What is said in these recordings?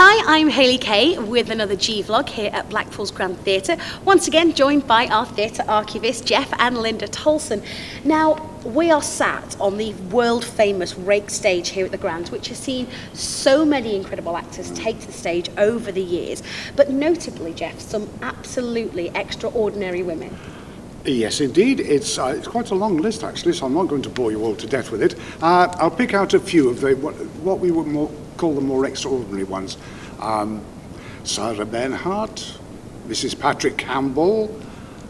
Hi, I'm Hayley Kay with another G-Vlog here at Blackpool's Grand Theatre. Once again joined by our theatre archivists, Geoff and Linda Tolson. Now, we are sat on the world-famous Rake stage here at the Grand, which has seen so many incredible actors take to the stage over the years, but notably, Geoff, some absolutely extraordinary women. Yes, indeed. It's quite a long list, actually, so I'm not going to bore you all to death with it. I'll pick out a few of what we would call the more extraordinary ones. Sarah Bernhardt, Mrs. Patrick Campbell,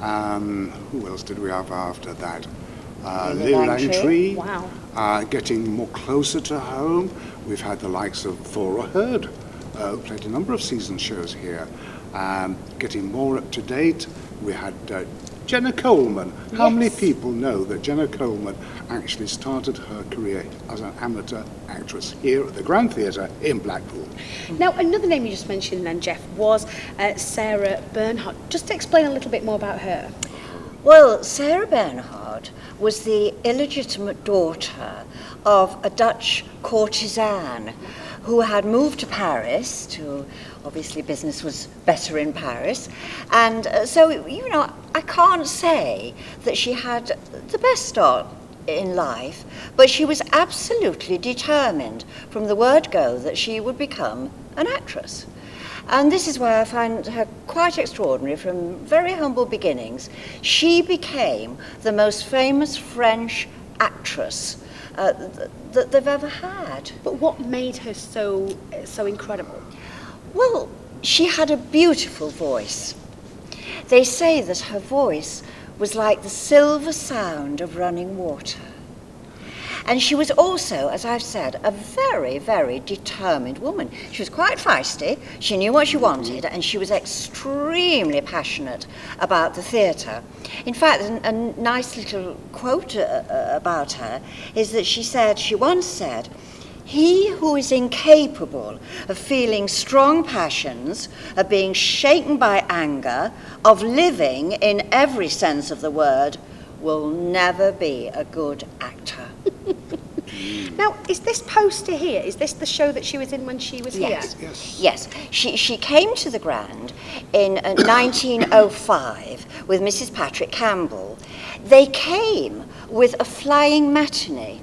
who else did we have after that? Langtry. Wow. Getting more closer to home, we've had the likes of Toni Hird, who played a number of season shows here. Getting more up to date, we had Jenna Coleman. How many people know that Jenna Coleman actually started her career as an amateur actress here at the Grand Theatre in Blackpool? Now, another name you just mentioned then, Geoff, was Sarah Bernhardt. Just to explain a little bit more about her. Well, Sarah Bernhardt was the illegitimate daughter of a Dutch courtesan who had moved to Paris to, obviously business was better in Paris, and so, you know, I can't say that she had the best start in life, but she was absolutely determined from the word go that she would become an actress. And this is why I find her quite extraordinary. From very humble beginnings, she became the most famous French actress that they've ever had. But what made her so incredible? Well, she had a beautiful voice. They say that her voice was like the silver sound of running water. And she was also, as I've said, a very, very determined woman. She was quite feisty, she knew what she wanted, and she was extremely passionate about the theatre. In fact, a nice little quote about her is that she once said, "He who is incapable of feeling strong passions, of being shaken by anger, of living in every sense of the word, will never be a good actor." Now, is this poster here, is this the show that she was in when she was here? Yes. She came to the Grand in 1905 with Mrs. Patrick Campbell. They came with a flying matinee.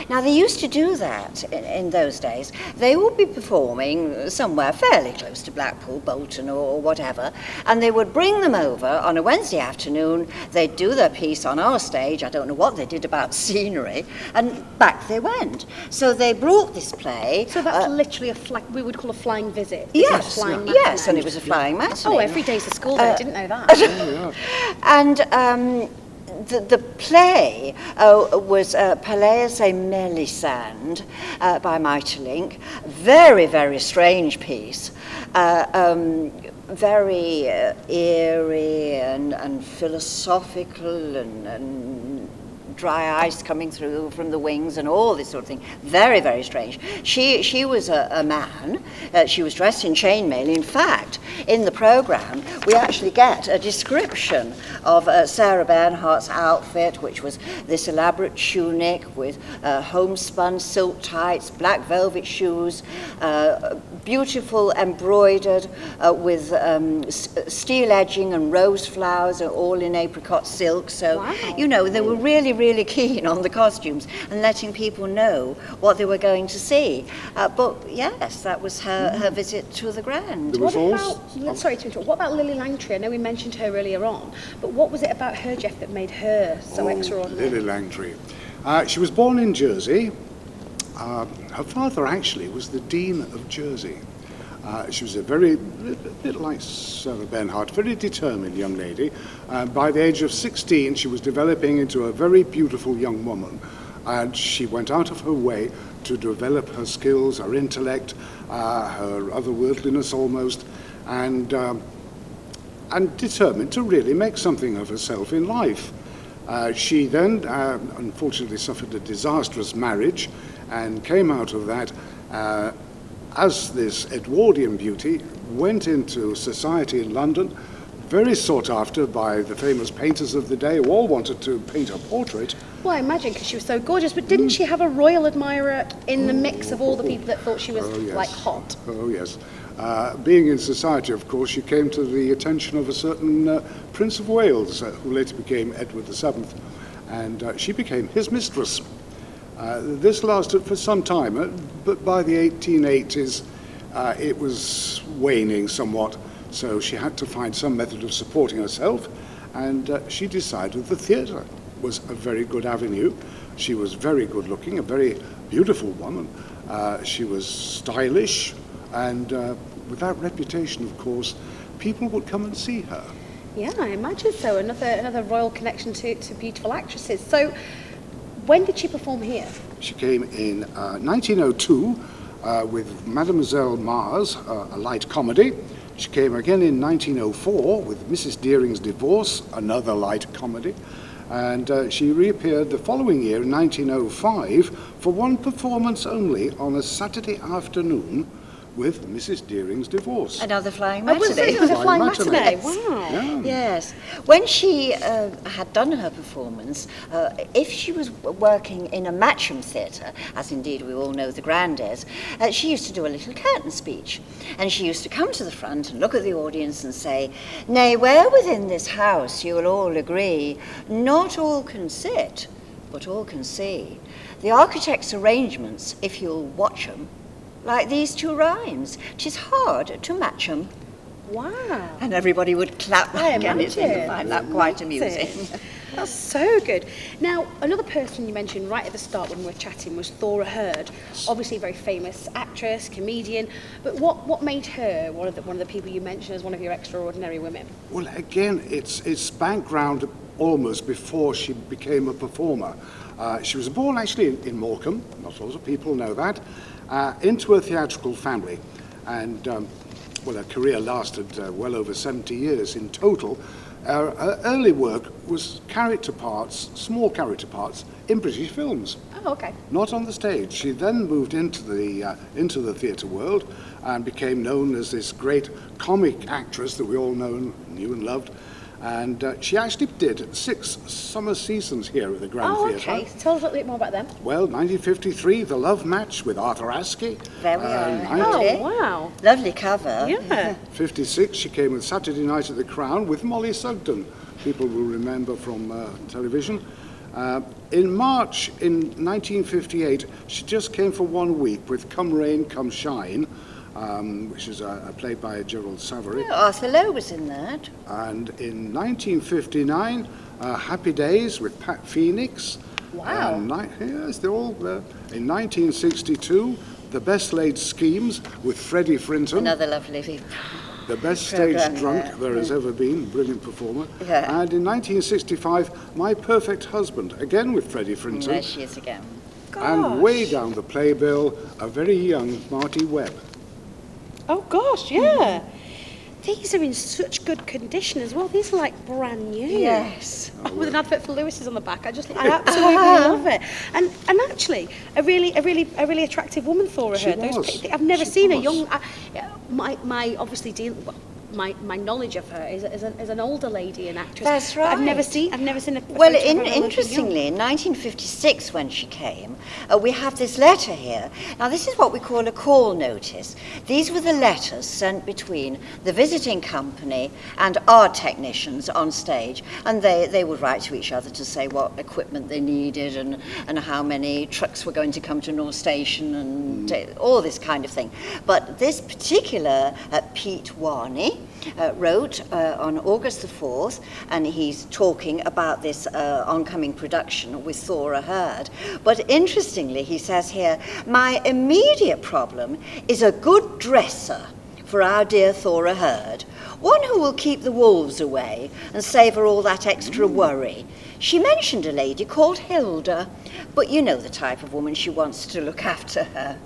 Now, they used to do that in those days. They would be performing somewhere fairly close to Blackpool, Bolton or whatever, and they would bring them over on a Wednesday afternoon. They'd do their piece on our stage. I don't know what they did about scenery, and back they went. So they brought this play. So that's literally we would call a flying visit. Yes, yes, and it was a flying matinee. Oh, every day's a school day, I didn't know that. And the play was Palais et Melisande by Maeterlinck. Very, very strange piece. Very eerie and philosophical and dry ice coming through from the wings and all this sort of thing. Very, very strange. She was a man. She was dressed in chainmail. In fact, in the programme, we actually get a description of Sarah Bernhardt's outfit, which was this elaborate tunic with homespun silk tights, black velvet shoes, beautiful embroidered with steel edging and rose flowers, all in apricot silk. So, wow. You know, they were really keen on the costumes and letting people know what they were going to see. But yes, that was her visit to the Grand. Sorry to interrupt, what about Lily Langtry? I know we mentioned her earlier on, but what was it about her, Geoff, that made her so extraordinary? Lily Langtry. She was born in Jersey. Her father actually was the Dean of Jersey. She was a bit like Sarah Bernhardt, very determined young lady. By the age of 16, she was developing into a very beautiful young woman, and she went out of her way to develop her skills, her intellect, her otherworldliness almost, and determined to really make something of herself in life. She then, unfortunately, suffered a disastrous marriage and came out of that as this Edwardian beauty, went into society in London, very sought after by the famous painters of the day who all wanted to paint her portrait. Well, I imagine, because she was so gorgeous, but didn't she have a royal admirer in the mix of all the people that thought she was, like, hot? Oh, yes. Being in society, of course, she came to the attention of a certain Prince of Wales, who later became Edward VII, and she became his mistress. This lasted for some time, but by the 1880s, it was waning somewhat, so she had to find some method of supporting herself, and she decided the theatre was a very good avenue. She was very good looking, a very beautiful woman. She was stylish, and with that reputation, of course, people would come and see her. Yeah, I imagine so. Another royal connection to beautiful actresses. So, when did she perform here? She came in 1902 with Mademoiselle Mars, a light comedy. She came again in 1904 with Mrs. Deering's Divorce, another light comedy. And she reappeared the following year, in 1905, for one performance only on a Saturday afternoon with Mrs. Deering's Divorce. Another flying Oh, was matinee. it a flying matinee? Yes. Wow. Yeah. Yes. When she had done her performance, if she was working in a Matcham theatre, as indeed we all know the Grand is, she used to do a little curtain speech. And she used to come to the front and look at the audience and say, "Nay, where within this house you'll all agree, not all can sit, but all can see. The architect's arrangements, if you'll watch 'em, like these two rhymes, 'tis hard to match 'em." Wow. And everybody would clap I back and imagine. find that quite amusing. That's so good. Now, another person you mentioned right at the start when we were chatting was Toni Hird. Obviously a very famous actress, comedian, but what made her one of the people you mentioned as one of your extraordinary women? Well, again, it's background almost before she became a performer. She was born actually in Morecambe, not a lot of people know that, into a theatrical family. And, well, her career lasted well over 70 years in total. Her early work was character parts, small character parts, in British films. Oh, okay. Not on the stage. She then moved into the theatre world and became known as this great comic actress that we all knew and loved. And she actually did 6 summer seasons here at the Grand Theatre. Okay. So tell us a little bit more about them. Well, 1953, The Love Match with Arthur Askey. There we are. Oh, wow. Lovely cover. Yeah. 56, she came with Saturday Night at the Crown with Molly Sugden. People will remember from television. In March in 1958, she just came for 1 week with Come Rain, Come Shine, which is a play by Gerald Savary. Oh, Arthur Lowe was in that. And in 1959, Happy Days with Pat Phoenix. Wow. Yes, they're all there. In 1962, The Best Laid Schemes with Freddie Frinton. Another lovely. The best stage program drunk there has ever been, brilliant performer. Yeah. And in 1965, My Perfect Husband, again with Freddie Frinton. There she is again. And way down the playbill, a very young Marty Webb. Oh, gosh, yeah. These are in such good condition as well. These are like brand new. Yes. With an advert for Lewis's on the back. I absolutely love it. And actually, a really attractive woman, Toni She Hird. was. I've never She seen a was. young. My obviously my knowledge of her is an older lady, an actress. That's But I've never right. seen a Well, photo of her looking young. interestingly, in 1956, when she came, we have this letter here. Now, this is what we call a call notice. These were the letters sent between the visiting company and our technicians on stage, and they would write to each other to say what equipment they needed and how many trucks were going to come to North Station and all this kind of thing. But this particular Pete Warney wrote on August the 4th, and he's talking about this oncoming production with Toni Hird. But interestingly, he says here, "My immediate problem is a good dresser for our dear Toni Hird, one who will keep the wolves away and save her all that extra worry. She mentioned a lady called Hilda, but you know the type of woman she wants to look after her."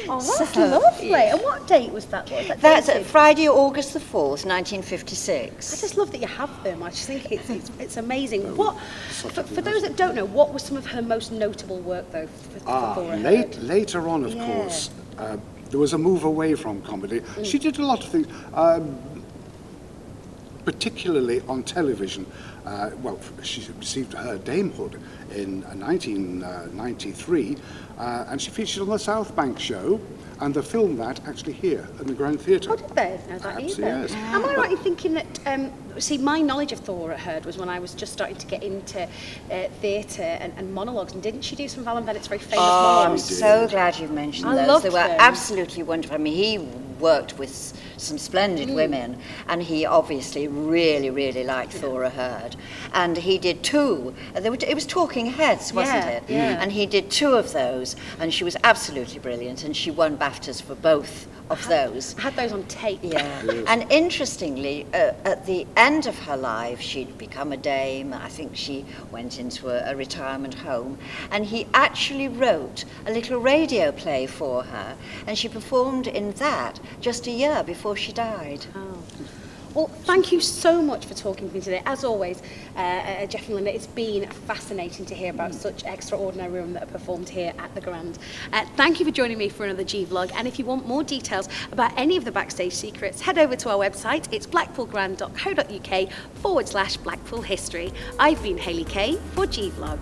Oh, that's lovely. And what date was that? What was that That's dated? Friday, August the 4th, 1956. I just love that you have them. I just think it's amazing. What for those that don't know, what was some of her most notable work though? For Toni Hird? Later on, of course, there was a move away from comedy. She did a lot of things, particularly on television. Well, she received her damehood in 1993, and she featured on the South Bank show, and they filmed that actually here in the Grand Theatre. Oh, did they? No, that Absolutely, either. yes. Am I right in thinking that, see, my knowledge of Thora Hird was when I was just starting to get into theatre and monologues, and didn't she do some of Alan Bennett's very famous Oh, I'm monologues? so glad you've mentioned I those. loved They were them. absolutely wonderful. I mean, he worked with some splendid women, and he obviously really, really liked Thora Hird. And he did two. It was Talking Heads, wasn't Yeah, it? yeah. And he did two of those, and she was absolutely brilliant, and she won BAFTAs for both of those. I had those on tape. Yeah, and interestingly, at the end of her life, she'd become a dame. I think she went into a retirement home, and he actually wrote a little radio play for her, and she performed in that just a year before she died. Oh. Well, thank you so much for talking to me today. As always, Geoff and Linda, it's been fascinating to hear about such extraordinary women that are performed here at the Grand. Thank you for joining me for another G-Vlog, and if you want more details about any of the backstage secrets, head over to our website. It's blackpoolgrand.co.uk/Blackpool History. I've been Hayley Kay for G-Vlog.